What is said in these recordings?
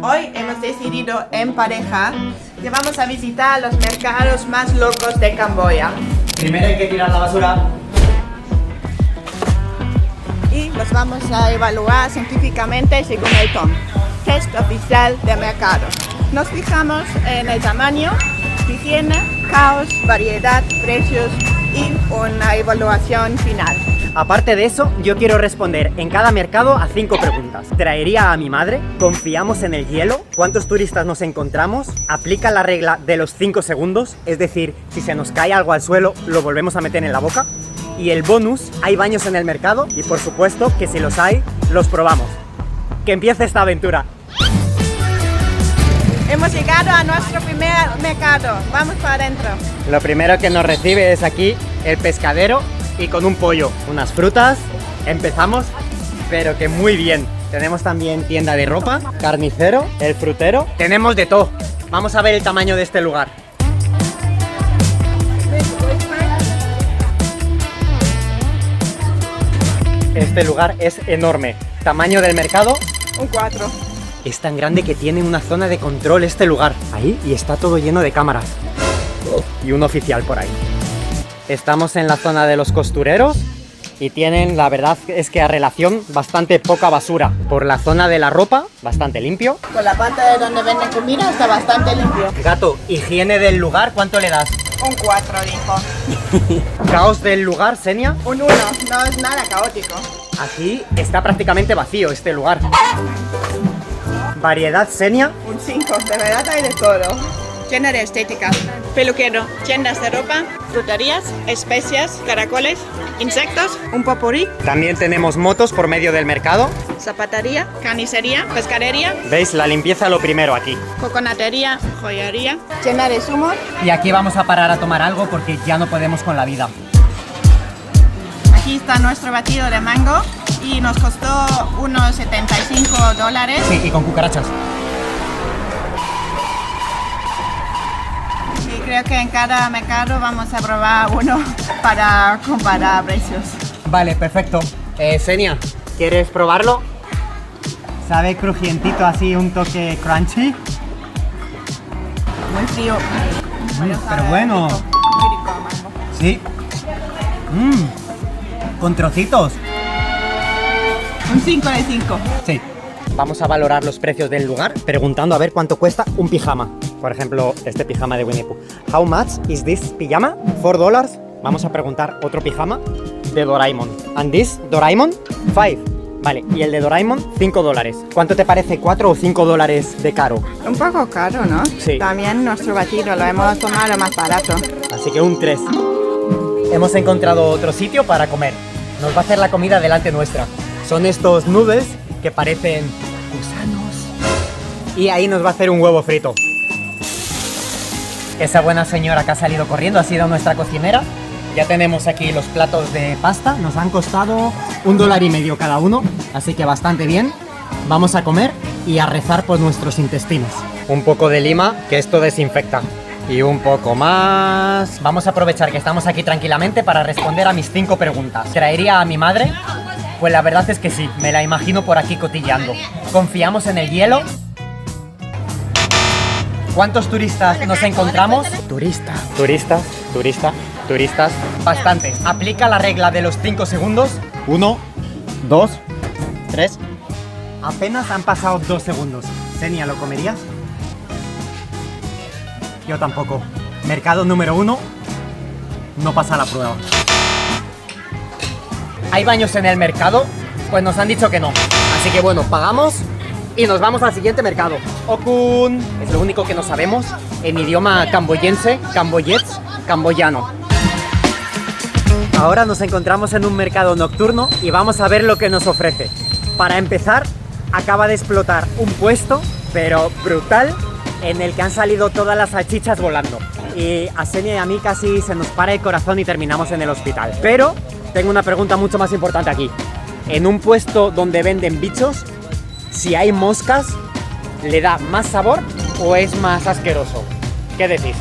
Hoy hemos decidido en pareja que vamos a visitar los mercados más locos de Camboya. Primero hay que tirar la basura. Y los vamos a evaluar científicamente según el TOM, Test Oficial de Mercado. Nos fijamos en el tamaño, higiene, caos, variedad, precios y una evaluación final. Aparte de eso, yo quiero responder en cada mercado a 5 preguntas. ¿Traería a mi madre? ¿Confiamos en el hielo? ¿Cuántos turistas nos encontramos? ¿Aplica la regla de los 5 segundos? Es decir, si se nos cae algo al suelo, lo volvemos a meter en la boca. Y el bonus, ¿hay baños en el mercado? Y por supuesto que si los hay, los probamos. ¡Que empiece esta aventura! Hemos llegado a nuestro primer mercado. Vamos para adentro. Lo primero que nos recibe es aquí el pescadero y con un pollo, unas frutas. Empezamos, pero que muy bien. Tenemos también tienda de ropa, carnicero, el frutero. Tenemos de todo. Vamos a ver el tamaño de este lugar. Este lugar es enorme. Tamaño del mercado. Un 4. Es tan grande que tiene una zona de control este lugar. Ahí, y está todo lleno de cámaras. Y un oficial por ahí. Estamos en la zona de los costureros y tienen, la verdad es que a relación, bastante poca basura. Por la zona de la ropa, bastante limpio. Por la parte de donde venden comida está bastante limpio. Gato, higiene del lugar, ¿cuánto le das? Un 4, dijo. Caos del lugar, Senia. Un 1, no es nada caótico. Aquí está prácticamente vacío este lugar. Variedad, Senia. Un 5, de verdad hay de todo. Llena de estética. Peluquero, tiendas de ropa, fruterías, especias, caracoles, insectos, un popurrí, También tenemos motos por medio del mercado. zapatería, carnicería, pescadería, ¿Veis? La limpieza lo primero aquí. coconatería, joyería, llena de zumos. Y aquí vamos a parar a tomar algo porque ya no podemos con la vida. Aquí está nuestro batido de mango y nos costó unos $75. Sí, y con cucarachas. Y creo que en cada mercado vamos a probar uno para comparar precios. Vale, perfecto. Senia, ¿quieres probarlo? Sabe crujientito, así un toque crunchy. Muy frío. Pero bueno. Rico, muy rico el mango. Sí. Con trocitos. Un 5 de 5. Sí. Vamos a valorar los precios del lugar preguntando a ver cuánto cuesta un pijama. Por ejemplo, este pijama de Winnie Pooh. How much is this pijama? $4. Vamos a preguntar otro pijama de Doraemon. And this Doraemon? 5. Vale, y el de Doraemon, $5. ¿Cuánto te parece 4 o $5 de caro? Un poco caro, ¿no? Sí. También nuestro batido lo hemos tomado más barato. Así que un 3. Hemos encontrado otro sitio para comer. Nos va a hacer la comida delante nuestra. Son estos noodles que parecen gusanos. Y ahí nos va a hacer un huevo frito. Esa buena señora que ha salido corriendo ha sido nuestra cocinera. Ya tenemos aquí los platos de pasta. Nos han costado $1.50 cada uno. Así que bastante bien. Vamos a comer y a rezar por nuestros intestinos. Un poco de lima, que esto desinfecta. Y un poco más. Vamos a aprovechar que estamos aquí tranquilamente para responder a mis 5 preguntas. ¿Traería a mi madre? Pues la verdad es que sí, me la imagino por aquí cotilleando. ¿Confiamos en el hielo? ¿Cuántos turistas nos encontramos? Turistas. Bastantes. ¿Aplica la regla de los 5 segundos? 1, 2, 3. Apenas han pasado 2 segundos. Senia, ¿lo comerías? Yo tampoco. Mercado número 1. No pasa la prueba. ¿Hay baños en el mercado? Pues nos han dicho que no. Así que bueno, pagamos y nos vamos al siguiente mercado. Okun. Es lo único que no sabemos en idioma camboyense, camboyano. Ahora nos encontramos en un mercado nocturno y vamos a ver lo que nos ofrece. Para empezar, acaba de explotar un puesto, pero brutal, en el que han salido todas las salchichas volando. Y a Senia y a mí casi se nos para el corazón y terminamos en el hospital. Pero tengo una pregunta mucho más importante aquí. En un puesto donde venden bichos, si hay moscas, ¿le da más sabor o es más asqueroso? ¿Qué decís?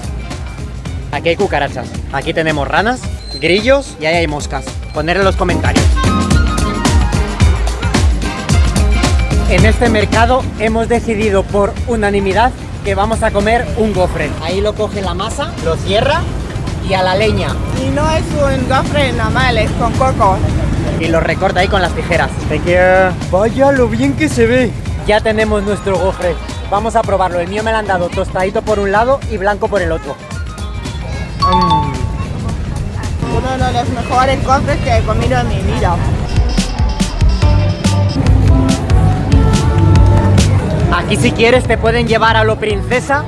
Aquí hay cucarachas, aquí tenemos ranas, grillos y ahí hay moscas. Poned en los comentarios. En este mercado hemos decidido por unanimidad que vamos a comer un gofre. Ahí lo coge la masa, lo cierra y a la leña. Y no es un gofre normal, es con coco. Y lo recorta ahí con las tijeras. Thank you. Vaya lo bien que se ve. Ya tenemos nuestro gofre. Vamos a probarlo. El mío me lo han dado tostadito por un lado y blanco por el otro. Uno de los mejores gofres que he comido en mi vida. Aquí si quieres te pueden llevar a lo princesa,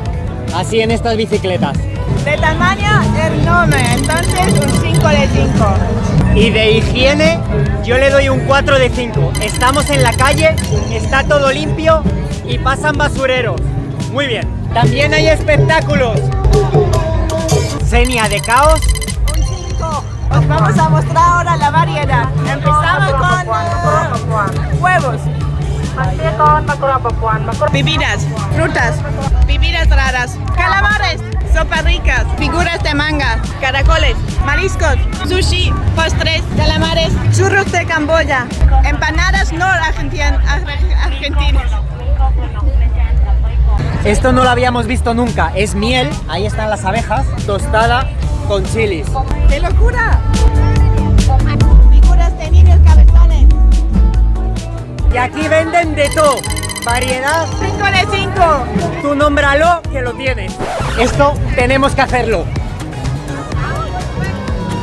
así en estas bicicletas. De tamaño enorme, entonces un 5 de 5. Y de higiene yo le doy un 4 de 5. Estamos en la calle, está todo limpio y pasan basureros. Muy bien. También hay espectáculos. Xenia de Caos. Un 5. Os vamos a mostrar ahora la variedad. Empezamos con huevos. Bebidas, frutas, bebidas raras, calamares, sopas ricas, figuras de manga, caracoles, mariscos, sushi, postres, calamares, churros de Camboya, empanadas no argentinas. Esto no lo habíamos visto nunca, es miel, ahí están las abejas, tostada con chilis. ¡Qué locura! Figuras de niños cabezones. Y aquí venden de todo, variedad. 5 de 5. Tú nómbralo que lo tienes. Esto tenemos que hacerlo.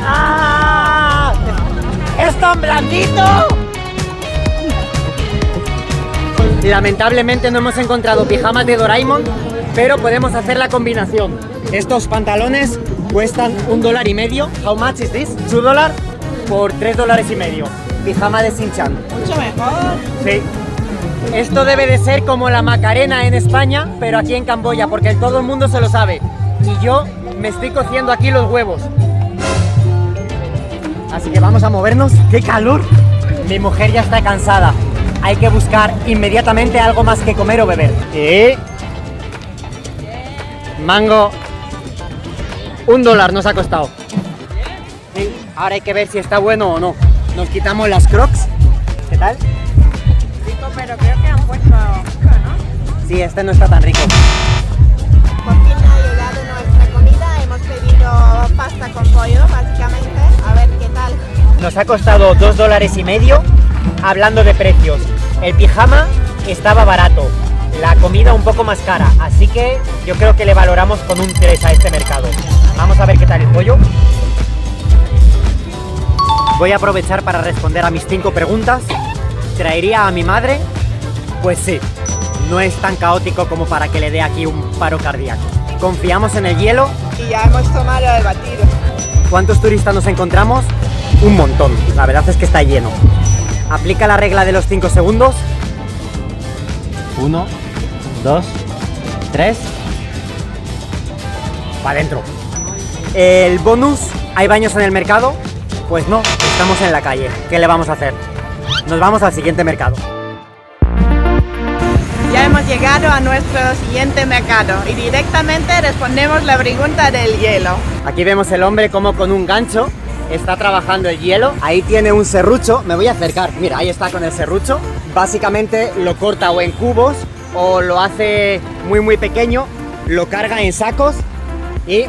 ¡Ah! ¡Es tan blandito! Lamentablemente no hemos encontrado pijamas de Doraemon, pero podemos hacer la combinación. Estos pantalones cuestan $1.50. How much is this? $2 por $3.50. Pijama de Shin-chan. Mucho mejor. Sí. Esto debe de ser como la Macarena en España, pero aquí en Camboya, porque todo el mundo se lo sabe. Y yo me estoy cociendo aquí los huevos. Así que vamos a movernos. ¡Qué calor! Mi mujer ya está cansada. Hay que buscar inmediatamente algo más que comer o beber. Mango. $1 nos ha costado. Sí, ahora hay que ver si está bueno o no. Nos quitamos las Crocs. ¿Qué tal? Rico, pero creo que han puesto mucho, ¿no? Sí, este no está tan rico. Por fin ha llegado nuestra comida. Hemos pedido pasta con pollo, básicamente. A ver qué tal. Nos ha costado $2.50. Hablando de precios, el pijama estaba barato, la comida un poco más cara, así que yo creo que le valoramos con un 3 a este mercado. Vamos a ver qué tal el pollo. Voy a aprovechar para responder a mis 5 preguntas. ¿Traería a mi madre? Pues sí, no es tan caótico como para que le dé aquí un paro cardíaco. ¿Confiamos en el hielo? Y ya hemos tomado el batido. ¿Cuántos turistas nos encontramos? Un montón, la verdad es que está lleno. Aplica la regla de los 5 segundos. 1, 2, 3. Para adentro. El bonus, ¿hay baños en el mercado? Pues no, estamos en la calle. ¿Qué le vamos a hacer? Nos vamos al siguiente mercado. Ya hemos llegado a nuestro siguiente mercado y directamente respondemos la pregunta del hielo. Aquí vemos el hombre como con un gancho está trabajando el hielo. Ahí tiene un serrucho, me voy a acercar, mira, ahí está con el serrucho. Básicamente lo corta o en cubos o lo hace muy pequeño, lo carga en sacos y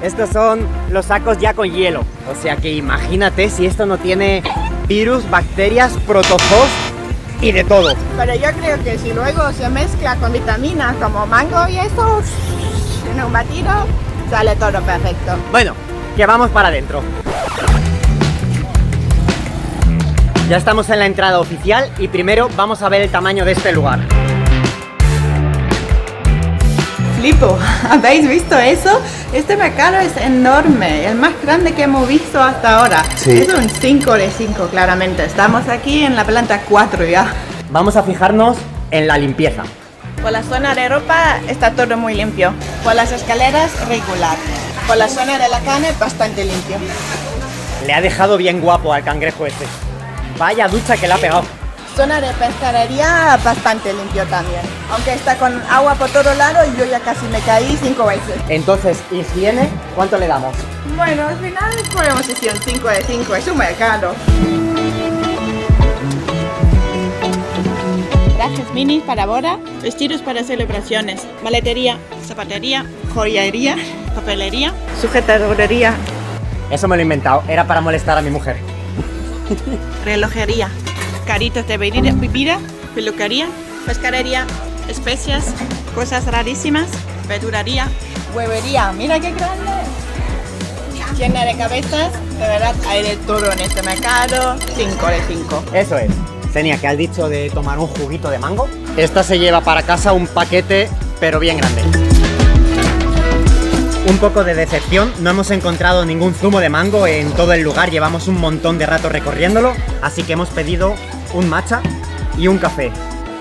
estos son los sacos ya con hielo. O sea que imagínate si esto no tiene virus, bacterias, protozoos y de todo. Pero yo creo que si luego se mezcla con vitaminas como mango y eso, en un batido, sale todo perfecto. Bueno, que vamos para adentro. Ya estamos en la entrada oficial y primero vamos a ver el tamaño de este lugar. Flipo, ¿habéis visto eso? Este mercado es enorme, el más grande que hemos visto hasta ahora. Sí. Es un 5 de 5 claramente, estamos aquí en la planta 4 ya. Vamos a fijarnos en la limpieza. Por la zona de ropa está todo muy limpio, por las escaleras regular, por la zona de la carne bastante limpio. Le ha dejado bien guapo al cangrejo este. Vaya ducha que le ha pegado. Zona de pescadería bastante limpio también, aunque está con agua por todo lado y yo ya casi me caí 5 veces. Entonces, higiene, ¿cuánto le damos? Bueno, al final podemos decir un 5 de 5, es un mercado. trajes mini para boda, vestidos para celebraciones, maletería, zapatería, joyería, papelería, sujetadorería, Eso me lo he inventado, era para molestar a mi mujer. relojería, caritos de bebida, peluquería, pescadería, especias, cosas rarísimas, verduraría, huevería. Mira qué grande. Llena de cabezas, de verdad hay de todo en este mercado. 5 de 5. Eso es. Senia, que has dicho de tomar un juguito de mango. Esta se lleva para casa un paquete, pero bien grande. Un poco de decepción, no hemos encontrado ningún zumo de mango en todo el lugar, llevamos un montón de rato recorriéndolo, así que hemos pedido un matcha y un café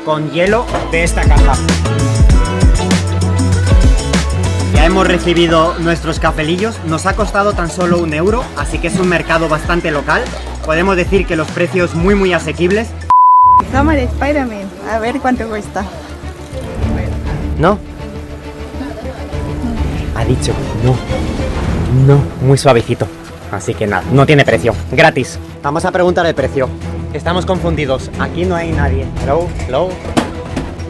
con hielo de esta caja. Ya hemos recibido nuestros cafelillos, nos ha costado tan solo €1, así que es un mercado bastante local. Podemos decir que los precios muy asequibles. Toma de Spider-Man, a ver cuánto cuesta. ¿No? Ha dicho no, muy suavecito. Así que nada, no tiene precio, gratis. Vamos a preguntar el precio. Estamos confundidos, aquí no hay nadie. Hello.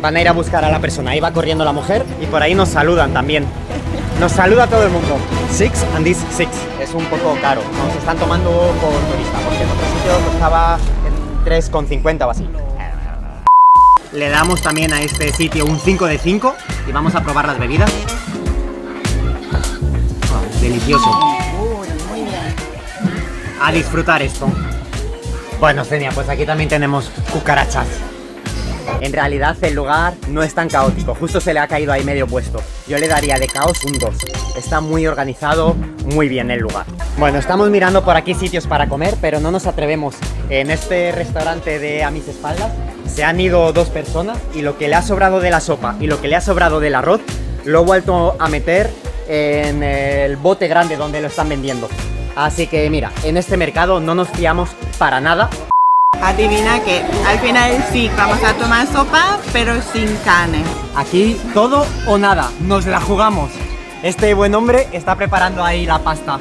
Van a ir a buscar a la persona, ahí va corriendo la mujer y por ahí nos saludan también. Nos saluda todo el mundo. 6 and this 6. Es un poco caro, nos están tomando por turista, porque en otro sitio costaba en 3,50 o así. Le damos también a este sitio un 5 de 5 y vamos a probar las bebidas. Delicioso. Muy bien. A disfrutar esto. Bueno, Senia, pues aquí también tenemos cucarachas. En realidad el lugar no es tan caótico, justo se le ha caído ahí medio puesto. Yo le daría de caos un 2. Está muy organizado, muy bien el lugar. Bueno, estamos mirando por aquí sitios para comer, pero no nos atrevemos. En este restaurante de a mis espaldas se han ido 2 personas y lo que le ha sobrado de la sopa y lo que le ha sobrado del arroz lo he vuelto a meter en el bote grande donde lo están vendiendo. Así que mira, en este mercado no nos fiamos para nada. Adivina que al final sí, vamos a tomar sopa, pero sin carne. Aquí todo o nada, nos la jugamos. Este buen hombre está preparando ahí la pasta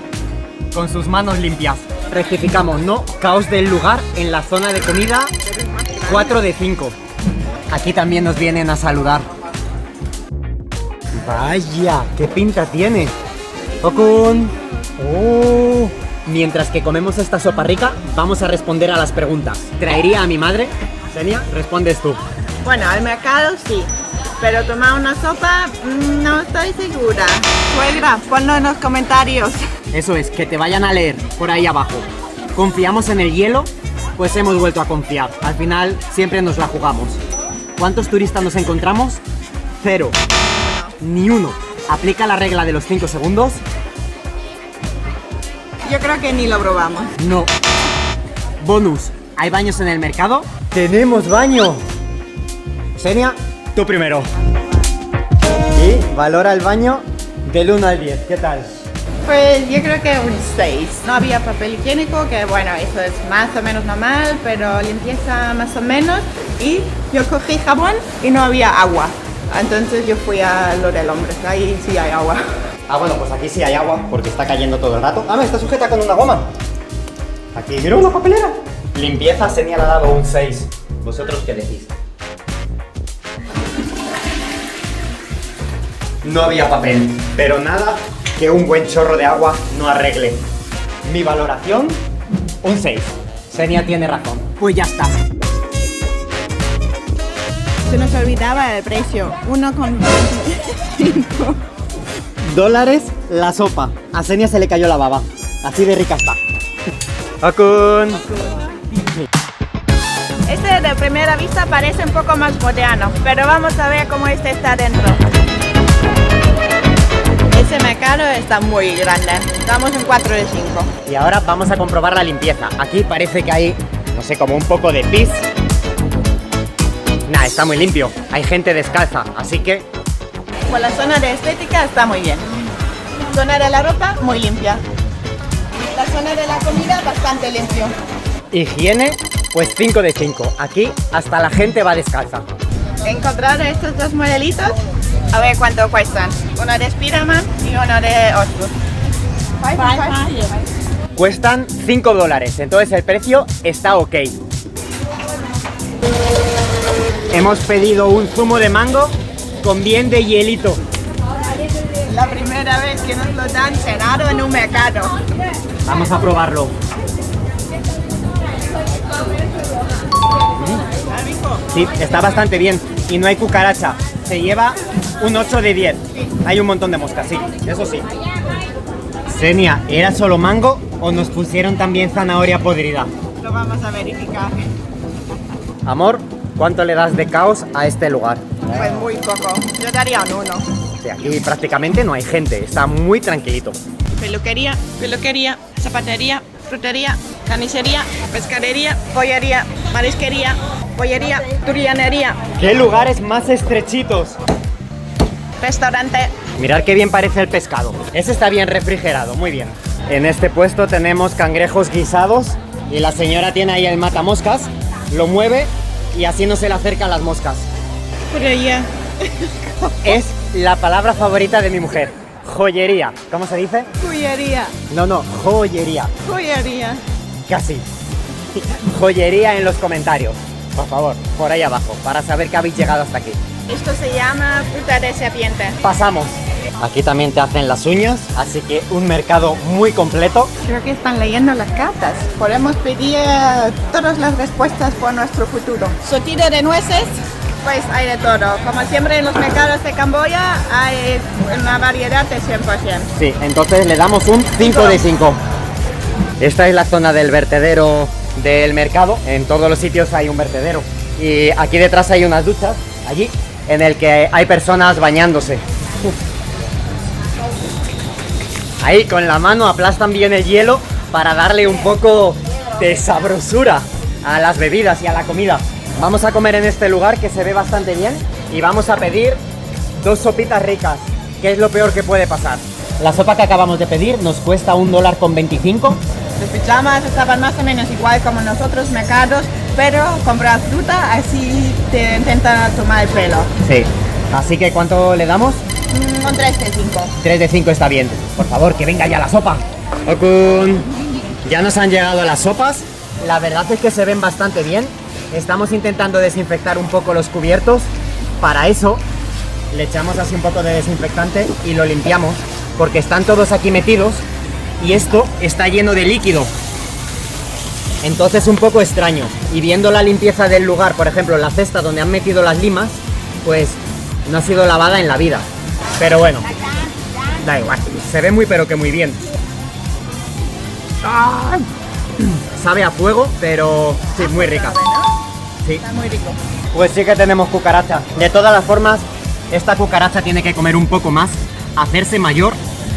con sus manos limpias. Rectificamos, no, caos del lugar en la zona de comida, 4 de 5. Aquí también nos vienen a saludar. Vaya, qué pinta tiene. Okun. Oh. Mientras que comemos esta sopa rica, vamos a responder a las preguntas. ¿Traería a mi madre? Senia, respondes tú. Bueno, al mercado sí, pero tomar una sopa no estoy segura. Suegra, ponlo en los comentarios. Eso es, que te vayan a leer por ahí abajo. ¿Confiamos en el hielo? Pues hemos vuelto a confiar. Al final siempre nos la jugamos. ¿Cuántos turistas nos encontramos? 0. Ni uno. ¿Aplica la regla de los 5 segundos? Yo creo que ni lo probamos. No. Bonus. ¿Hay baños en el mercado? ¡Tenemos baño! Senia, tú primero. Y valora el baño del 1 al 10. ¿Qué tal? Pues yo creo que un 6. No había papel higiénico, que bueno, eso es más o menos normal, pero limpieza más o menos. Y yo cogí jabón y no había agua. Entonces yo fui a lo del hombre, ahí sí hay agua. Ah, bueno, pues aquí sí hay agua, porque está cayendo todo el rato. Ah, me está sujeta con una goma. Aquí, mira una papelera. Limpieza, Senia le ha dado un 6. ¿Vosotros qué decís? No había papel, pero nada que un buen chorro de agua no arregle. Mi valoración, un 6. Senia tiene razón. Pues ya está. Se nos olvidaba el precio, 1,25 $. La sopa. A Senia se le cayó la baba. Así de rica está. Okun. Este de primera vista parece un poco más moderno, pero vamos a ver cómo este está dentro. Este mercado está muy grande, estamos en 4 de 5. Y ahora vamos a comprobar la limpieza. Aquí parece que hay, no sé, como un poco de pis. Nah, está muy limpio. Hay gente descalza, así que... Pues la zona de estética está muy bien. Zona de la ropa, muy limpia. La zona de la comida, bastante limpio. Higiene, pues 5 de 5. Aquí hasta la gente va descalza. He encontrado estos 2 modelitos. A ver cuánto cuestan. Uno de Spiderman y uno de Oscar. Cuestan $5, entonces el precio está ok. Hemos pedido un zumo de mango con bien de hielito. La primera vez que nos lo dan cenado en un mercado. Vamos a probarlo. ¿Está rico? Sí, está bastante bien y no hay cucaracha. Se lleva un 8 de 10. Hay un montón de moscas, sí, eso sí. Xenia, ¿era solo mango o nos pusieron también zanahoria podrida? Lo vamos a verificar. Amor, ¿cuánto le das de caos a este lugar? Pues muy poco. Yo daría un 1. Sí, aquí prácticamente no hay gente, está muy tranquilito. Peluquería, zapatería, frutería, carnicería, pescadería, pollería, marisquería, pollería, durianería, ¡Qué lugares más estrechitos! restaurante. Mirad qué bien parece el pescado. Ese está bien refrigerado, muy bien. En este puesto tenemos cangrejos guisados y la señora tiene ahí el matamoscas, lo mueve y así no se le acercan las moscas. Joyería. Es la palabra favorita de mi mujer. Joyería. ¿Cómo se dice? Joyería. No, joyería. Joyería. Casi. Joyería en los comentarios. Por favor, por ahí abajo, para saber que habéis llegado hasta aquí. Esto se llama fruta de serpiente. Pasamos. Aquí también te hacen las uñas, así que un mercado muy completo. Creo que están leyendo las cartas. Podemos pedir todas las respuestas por nuestro futuro. Surtido de nueces, pues hay de todo. Como siempre en los mercados de Camboya hay una variedad de 100%. Sí, entonces le damos un 5 de 5. Esta es la zona del vertedero del mercado. En todos los sitios hay un vertedero. Y aquí detrás hay unas duchas, allí, en el que hay personas bañándose. Ahí con la mano aplastan bien el hielo para darle un poco de sabrosura a las bebidas y a la comida. Vamos a comer en este lugar que se ve bastante bien y vamos a pedir 2 sopitas ricas, que es lo peor que puede pasar. La sopa que acabamos de pedir nos cuesta $1,25. Los pijamas estaban más o menos igual como en los otros mercados, pero comprar fruta así te intentan tomar el pelo. Sí. Así que ¿cuánto le damos? Un 3 de 5. 3 de 5 está bien. Por favor, que venga ya la sopa. Okun. Ya nos han llegado las sopas. La verdad es que se ven bastante bien. Estamos intentando desinfectar un poco los cubiertos. Para eso le echamos así un poco de desinfectante y lo limpiamos, porque están todos aquí metidos y esto está lleno de líquido. Entonces un poco extraño. Y viendo la limpieza del lugar, por ejemplo, la cesta donde han metido las limas, pues no ha sido lavada en la vida. Pero bueno, da igual. Se ve muy pero que muy bien. ¡Ah! Sabe a fuego, pero sí, muy rica. Sí. Está muy rico. Pues sí que tenemos cucaracha. De todas las formas, esta cucaracha tiene que comer un poco más, hacerse mayor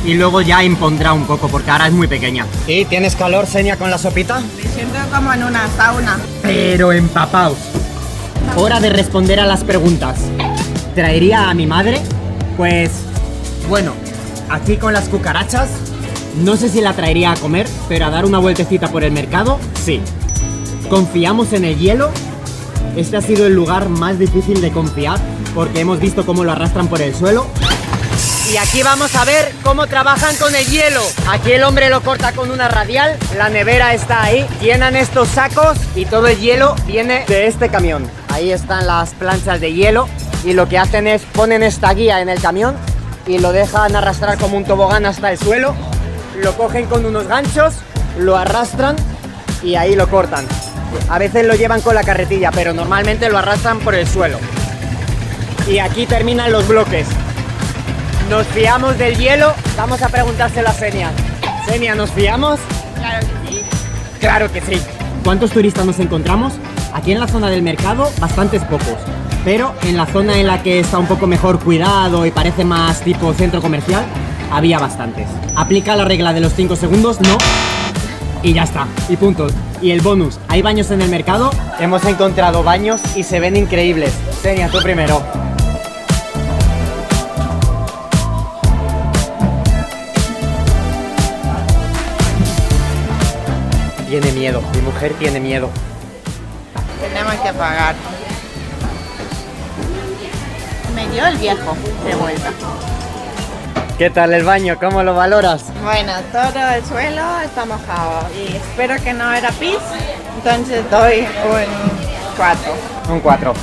y luego ya impondrá un poco, porque ahora es muy pequeña. ¿Y tienes calor, Xenia, con la sopita? Me siento como en una sauna. Pero empapaos. Hora de responder a las preguntas. ¿Traería a mi madre? Pues, bueno, aquí con las cucarachas, no sé si la traería a comer, pero a dar una vueltecita por el mercado, sí. ¿Confiamos en el hielo? Este ha sido el lugar más difícil de confiar, porque hemos visto cómo lo arrastran por el suelo. Y aquí vamos a ver cómo trabajan con el hielo. Aquí el hombre lo corta con una radial, la nevera está ahí, llenan estos sacos y todo el hielo viene de este camión. Ahí están las planchas de hielo y lo que hacen es ponen esta guía en el camión y lo dejan arrastrar como un tobogán hasta el suelo, lo cogen con unos ganchos, lo arrastran y ahí lo cortan. A veces lo llevan con la carretilla, pero normalmente lo arrastran por el suelo. Y aquí terminan los bloques. ¿Nos fiamos del hielo? Vamos a preguntárselo a Xenia. Xenia, ¿nos fiamos? Claro que sí. Claro que sí. ¿Cuántos turistas nos encontramos? Aquí en la zona del mercado, bastantes pocos. Pero en la zona en la que está un poco mejor cuidado y parece más tipo centro comercial, había bastantes. ¿Aplica la regla de los 5 segundos? No. Y ya está, y punto. Y el bonus, ¿hay baños en el mercado? Hemos encontrado baños y se ven increíbles. Xenia, tú primero. Tiene miedo, mi mujer tiene miedo. Tenemos que pagar. Me dio el viejo de vuelta. ¿Qué tal el baño? ¿Cómo lo valoras? Bueno, todo el suelo está mojado y espero que no era pis, entonces doy un 4. Un 4.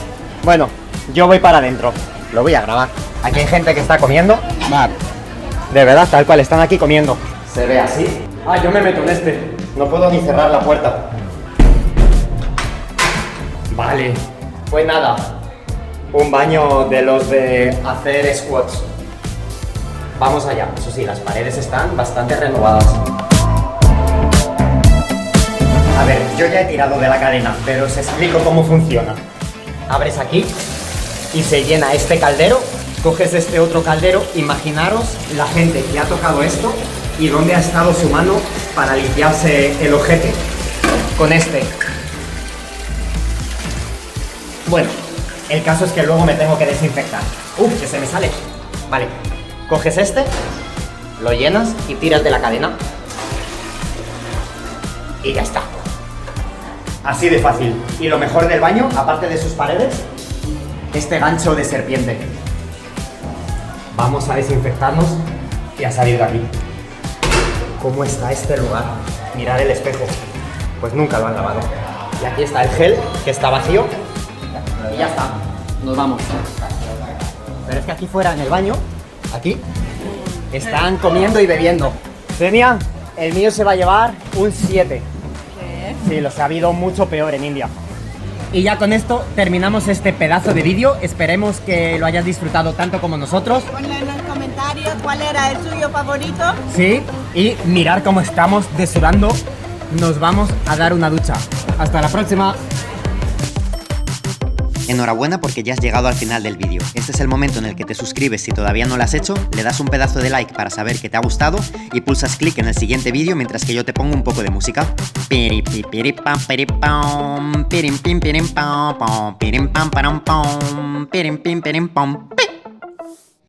Bueno, yo voy para adentro. Lo voy a grabar. Aquí hay gente que está comiendo. Vale. De verdad, tal cual, están aquí comiendo. Se ve así. Ah, yo me meto en este. No puedo ni cerrar la puerta. Vale. Pues nada. Un baño de los de hacer squats. Vamos allá. Eso sí, las paredes están bastante renovadas. A ver, yo ya he tirado de la cadena, pero os explico cómo funciona. Abres aquí y se llena este caldero. Coges este otro caldero, imaginaros la gente que ha tocado esto y dónde ha estado su mano para limpiarse el ojete con este. Bueno, el caso es que luego me tengo que desinfectar. Que se me sale. Vale, coges este, lo llenas y tiras de la cadena. Y ya está. Así de fácil. Y lo mejor del baño, aparte de sus paredes, este gancho de serpiente. Vamos a desinfectarnos y a salir de aquí. ¿Cómo está este lugar? Mirad el espejo. Pues nunca lo han lavado. Y aquí está el gel, que está vacío. Y ya está. Nos vamos. Pero es que aquí fuera, en el baño, aquí, están comiendo y bebiendo. Xenia, el mío se va a llevar un 7. Sí, los ha habido mucho peor en India. Y ya con esto terminamos este pedazo de vídeo. Esperemos que lo hayas disfrutado tanto como nosotros. Ponle en el comentario cuál era el suyo favorito. Sí, y mirar cómo estamos desudando. Nos vamos a dar una ducha. Hasta la próxima. Enhorabuena porque ya has llegado al final del vídeo. Este es el momento en el que te suscribes si todavía no lo has hecho, le das un pedazo de like para saber que te ha gustado y pulsas clic en el siguiente vídeo mientras que yo te pongo un poco de música. Piripipiripam, piripam, pirim pim pirim pam pam, pirim pam param pam, pirim pim pirim pam.